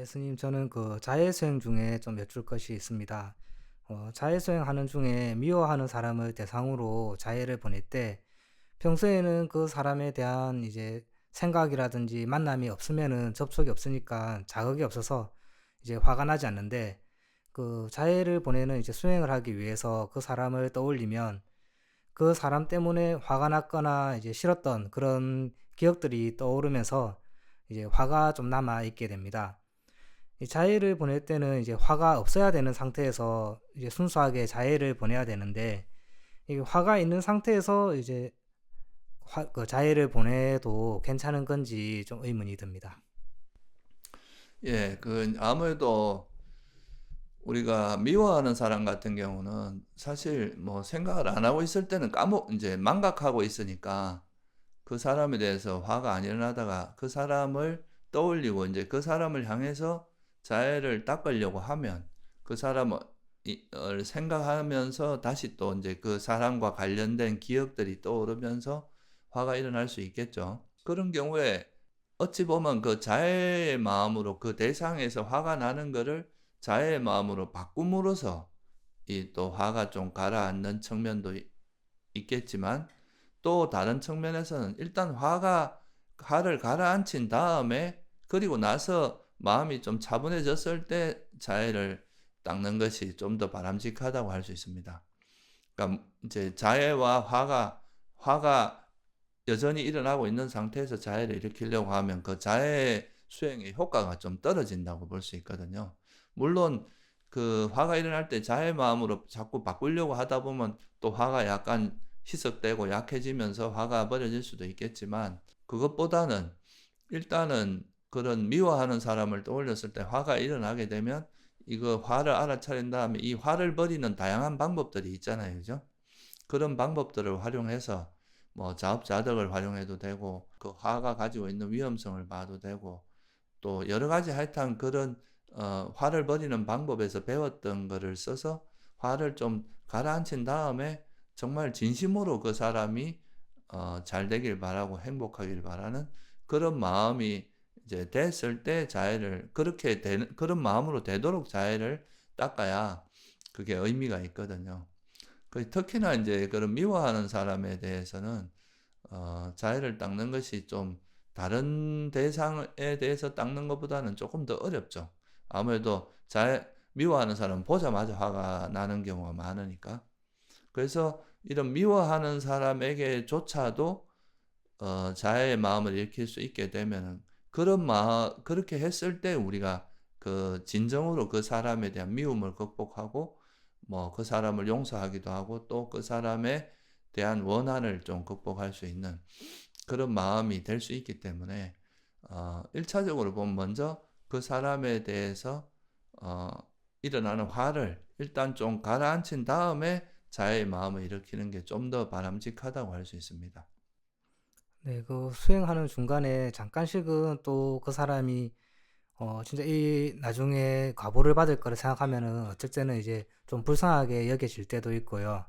네, 스님, 저는 자해수행 중에 좀 여쭐 것이 있습니다. 자해수행 하는 중에 미워하는 사람을 대상으로 자해를 보낼 때 평소에는 그 사람에 대한 이제 생각이라든지 만남이 없으면은 접촉이 없으니까 자극이 없어서 이제 화가 나지 않는데 그 자해를 보내는 이제 수행을 하기 위해서 그 사람을 떠올리면 그 사람 때문에 화가 났거나 이제 싫었던 그런 기억들이 떠오르면서 이제 화가 좀 남아 있게 됩니다. 이 자해를 보낼 때는 이제 화가 없어야 되는 상태에서 이제 순수하게 자해를 보내야 되는데 이 화가 있는 상태에서 이제 자해를 보내도 괜찮은 건지 좀 의문이 듭니다. 예, 아무래도 우리가 미워하는 사람 같은 경우는 사실 뭐 생각을 안 하고 있을 때는 이제 망각하고 있으니까 그 사람에 대해서 화가 안 일어나다가 그 사람을 떠올리고 이제 그 사람을 향해서 자해를 닦으려고 하면 그 사람을 생각하면서 다시 또 이제 그 사람과 관련된 기억들이 떠오르면서 화가 일어날 수 있겠죠. 그런 경우에 어찌 보면 그 자애의 마음으로 그 대상에서 화가 나는 거를 자애의 마음으로 바꿈으로써 이 또 화가 좀 가라앉는 측면도 있겠지만, 또 다른 측면에서는 일단 화를 가라앉힌 다음에 그리고 나서 마음이 좀 차분해졌을 때 자애를 닦는 것이 좀 더 바람직하다고 할 수 있습니다. 그러니까 이제 자애와 화가 여전히 일어나고 있는 상태에서 자해를 일으키려고 하면 그 자해 수행의 효과가 좀 떨어진다고 볼 수 있거든요. 물론 그 화가 일어날 때 자해 마음으로 자꾸 바꾸려고 하다 보면 또 화가 약간 희석되고 약해지면서 화가 버려질 수도 있겠지만, 그것보다는 일단은 그런 미워하는 사람을 떠올렸을 때 화가 일어나게 되면 이거 화를 알아차린 다음에 이 화를 버리는 다양한 방법들이 있잖아요. 그죠? 그런 방법들을 활용해서 뭐 자업자득을 활용해도 되고 그 화가 가지고 있는 위험성을 봐도 되고 또 여러 가지 하여튼 그런 화를 버리는 방법에서 배웠던 거를 써서 화를 좀 가라앉힌 다음에 정말 진심으로 그 사람이 잘 되길 바라고 행복하길 바라는 그런 마음이 이제 됐을 때 자해를 그렇게 되는 그런 마음으로 되도록 자해를 닦아야 그게 의미가 있거든요. 특히나 이제 그런 미워하는 사람에 대해서는 자해를 닦는 것이 좀 다른 대상에 대해서 닦는 것보다는 조금 더 어렵죠. 아무래도 미워하는 사람은 보자마자 화가 나는 경우가 많으니까. 그래서 이런 미워하는 사람에게조차도 자해의 마음을 일으킬 수 있게 되면은 그렇게 했을 때 우리가 그 진정으로 그 사람에 대한 미움을 극복하고 뭐 그 사람을 용서하기도 하고 또 그 사람에 대한 원한을 좀 극복할 수 있는 그런 마음이 될 수 있기 때문에 1차적으로 보면 먼저 그 사람에 대해서 어 일어나는 화를 일단 좀 가라앉힌 다음에 자해의 마음을 일으키는 게 좀 더 바람직하다고 할 수 있습니다. 네, 수행하는 중간에 잠깐씩은 또 그 사람이 진짜 이 나중에 과보를 받을 거를 생각하면은 어쩔 때는 이제 좀 불쌍하게 여겨질 때도 있고요.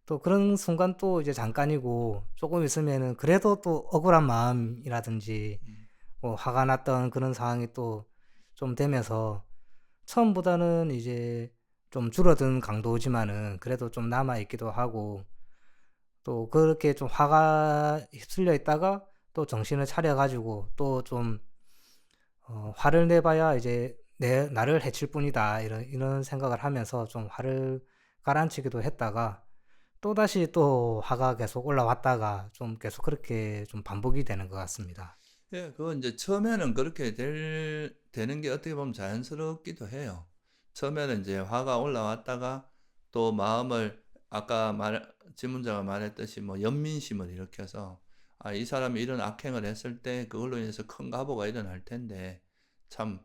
또 그런 순간 또 이제 잠깐이고 조금 있으면은 그래도 또 억울한 마음이라든지 음. 화가 났던 그런 상황이 또 좀 되면서 처음보다는 이제 좀 줄어든 강도지만은 그래도 좀 남아 있기도 하고 또 그렇게 좀 화가 휩쓸려 있다가 또 정신을 차려 가지고 또 좀 화를 내봐야 이제 내 나를 해칠 뿐이다 이런 생각을 하면서 좀 화를 가라앉히기도 했다가 또다시 또 화가 계속 올라왔다가 좀 계속 그렇게 좀 반복이 되는 것 같습니다. 예, 그건 이제 처음에는 그렇게 되는 게 어떻게 보면 자연스럽기도 해요. 처음에는 이제 화가 올라왔다가 또 마음을 아까 질문자가 말했듯이 뭐 연민심을 일으켜서 이 사람이 이런 악행을 했을 때 그걸로 인해서 큰 가보가 일어날 텐데 참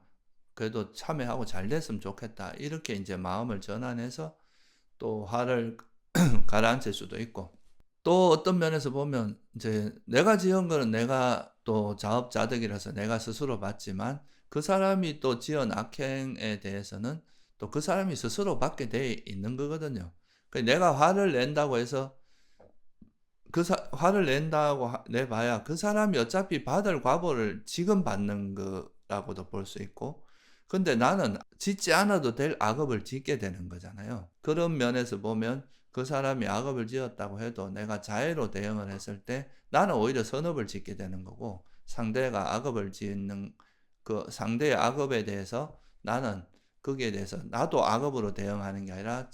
그래도 참회하고 잘 됐으면 좋겠다. 이렇게 이제 마음을 전환해서 또 화를 가라앉힐 수도 있고, 또 어떤 면에서 보면 이제 내가 지은 거는 내가 또 자업자득이라서 내가 스스로 받지만 그 사람이 또 지은 악행에 대해서는 또 그 사람이 스스로 받게 돼 있는 거거든요. 내가 화를 낸다고 해서 화를 낸다고 내봐야 그 사람이 어차피 받을 과보를 지금 받는 거라고도 볼 수 있고, 근데 나는 짓지 않아도 될 악업을 짓게 되는 거잖아요. 그런 면에서 보면 그 사람이 악업을 지었다고 해도 내가 자애로 대응을 했을 때 나는 오히려 선업을 짓게 되는 거고, 상대가 악업을 짓는 그 상대의 악업에 대해서 나는 거기에 대해서 나도 악업으로 대응하는 게 아니라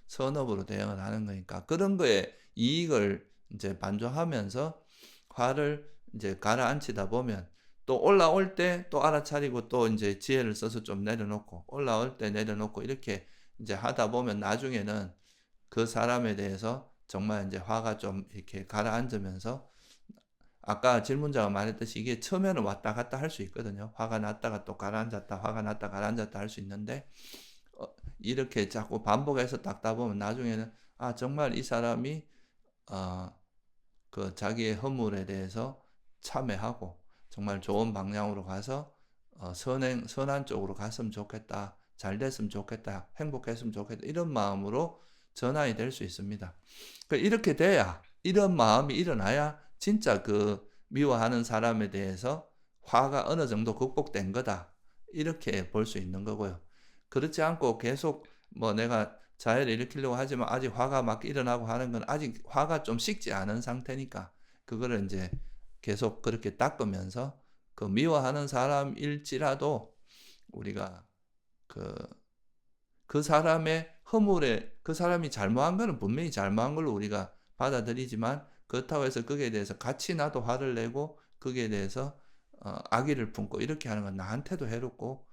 선업으로 대응을 하는 거니까, 그런 거에 이익을 이제 반조하면서 화를 이제 가라앉히다 보면 또 올라올 때 또 알아차리고 또 이제 지혜를 써서 좀 내려놓고, 올라올 때 내려놓고, 이렇게 이제 하다 보면 나중에는 그 사람에 대해서 정말 이제 화가 좀 이렇게 가라앉으면서, 아까 질문자가 말했듯이 이게 처음에는 왔다 갔다 할 수 있거든요. 화가 났다가 또 가라앉았다, 화가 났다 가라앉았다 할 수 있는데, 이렇게 자꾸 반복해서 닦다 보면 나중에는 정말 이 사람이 그 자기의 허물에 대해서 참회하고 정말 좋은 방향으로 가서 선한 쪽으로 갔으면 좋겠다, 잘 됐으면 좋겠다, 행복했으면 좋겠다, 이런 마음으로 전환이 될 수 있습니다. 이렇게 돼야, 이런 마음이 일어나야 진짜 그 미워하는 사람에 대해서 화가 어느 정도 극복된 거다, 이렇게 볼 수 있는 거고요. 그렇지 않고 계속 뭐 내가 자해를 일으키려고 하지만 아직 화가 막 일어나고 하는 건 아직 화가 좀 식지 않은 상태니까, 그거를 이제 계속 그렇게 닦으면서 그 미워하는 사람일지라도 우리가 그 사람의 허물에, 그 사람이 잘못한 거는 분명히 잘못한 걸로 우리가 받아들이지만, 그렇다고 해서 거기에 대해서 같이 나도 화를 내고 거기에 대해서 악의를 품고 이렇게 하는 건 나한테도 해롭고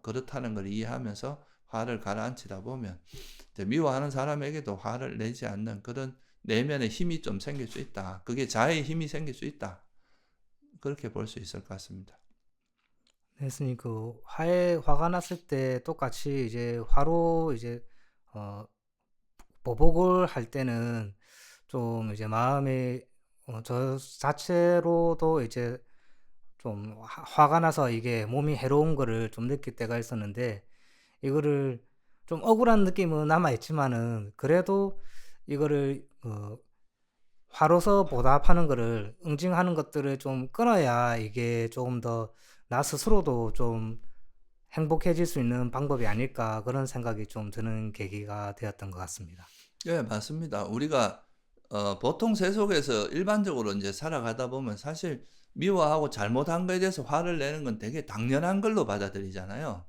그렇다는 걸 이해하면서 화를 가라앉히다 보면 이제 미워하는 사람에게도 화를 내지 않는 그런 내면의 힘이 좀 생길 수 있다. 그게 자의 힘이 생길 수 있다. 그렇게 볼 수 있을 것 같습니다. 네, 스님, 화가 났을 때 똑같이 이제 화로 이제 어, 보복을 할 때는 좀 이제 마음이 저 자체로도 이제 좀 화가 나서 이게 몸이 해로운 거를 좀 느낄 때가 있었는데, 이거를 좀 억울한 느낌은 남아 있지만은 그래도 이거를 화로서 보답하는 거를 응징하는 것들을 좀 끊어야 이게 조금 더 나 스스로도 좀 행복해질 수 있는 방법이 아닐까, 그런 생각이 좀 드는 계기가 되었던 것 같습니다. 예, 맞습니다. 우리가 보통 세속에서 일반적으로 이제 살아가다 보면 사실 미워하고 잘못한 거에 대해서 화를 내는 건 되게 당연한 걸로 받아들이잖아요.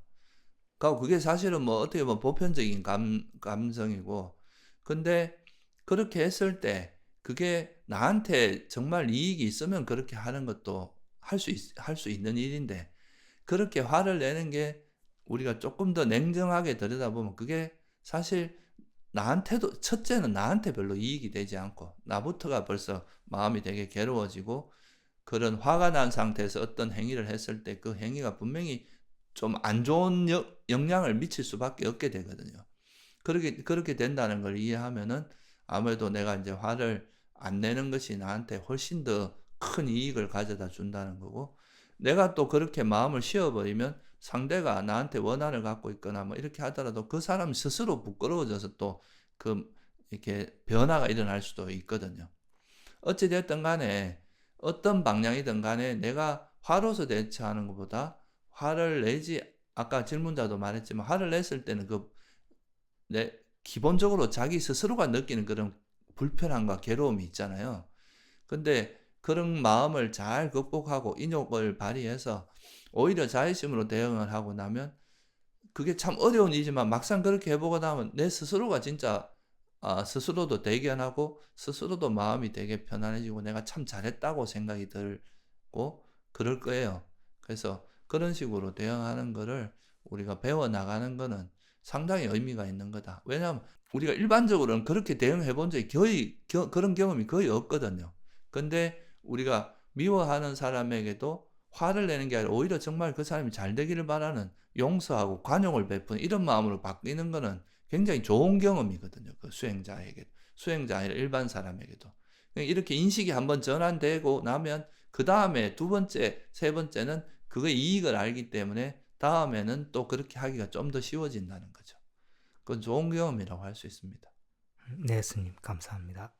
그러니까 그게 사실은 뭐 어떻게 보면 보편적인 감성이고, 근데 그렇게 했을 때 그게 나한테 정말 이익이 있으면 그렇게 하는 것도 할 수 있는 일인데, 그렇게 화를 내는 게 우리가 조금 더 냉정하게 들여다보면 그게 사실 나한테도, 첫째는 나한테 별로 이익이 되지 않고 나부터가 벌써 마음이 되게 괴로워지고, 그런 화가 난 상태에서 어떤 행위를 했을 때 그 행위가 분명히 좀 안 좋은 영향을 미칠 수밖에 없게 되거든요. 그렇게 된다는 걸 이해하면은 아무래도 내가 이제 화를 안 내는 것이 나한테 훨씬 더 큰 이익을 가져다 준다는 거고, 내가 또 그렇게 마음을 씌워버리면 상대가 나한테 원한을 갖고 있거나 뭐 이렇게 하더라도 그 사람 스스로 부끄러워져서 또 이렇게 변화가 일어날 수도 있거든요. 어찌됐든 간에 어떤 방향이든 간에 내가 화로서 대처하는 것보다 화를 내지, 아까 질문자도 말했지만 화를 냈을 때는 기본적으로 자기 스스로가 느끼는 그런 불편함과 괴로움이 있잖아요. 근데 그런 마음을 잘 극복하고 인욕을 발휘해서 오히려 자의심으로 대응을 하고 나면, 그게 참 어려운 일이지만 막상 그렇게 해보고 나면 내 스스로가 진짜 스스로도 대견하고 스스로도 마음이 되게 편안해지고 내가 참 잘했다고 생각이 들고 그럴 거예요. 그래서 그런 식으로 대응하는 거를 우리가 배워나가는 거는 상당히 의미가 있는 거다. 왜냐하면 우리가 일반적으로는 그렇게 대응해 본 적이 그런 경험이 거의 없거든요. 근데 우리가 미워하는 사람에게도 화를 내는 게 아니라 오히려 정말 그 사람이 잘 되기를 바라는, 용서하고 관용을 베푸는 이런 마음으로 바뀌는 거는 굉장히 좋은 경험이거든요. 그 수행자 아니라 일반 사람에게도. 이렇게 인식이 한번 전환되고 나면 그 다음에 두 번째, 세 번째는 그거의 이익을 알기 때문에 다음에는 또 그렇게 하기가 좀 더 쉬워진다는 거죠. 그건 좋은 경험이라고 할 수 있습니다. 네, 스님, 감사합니다.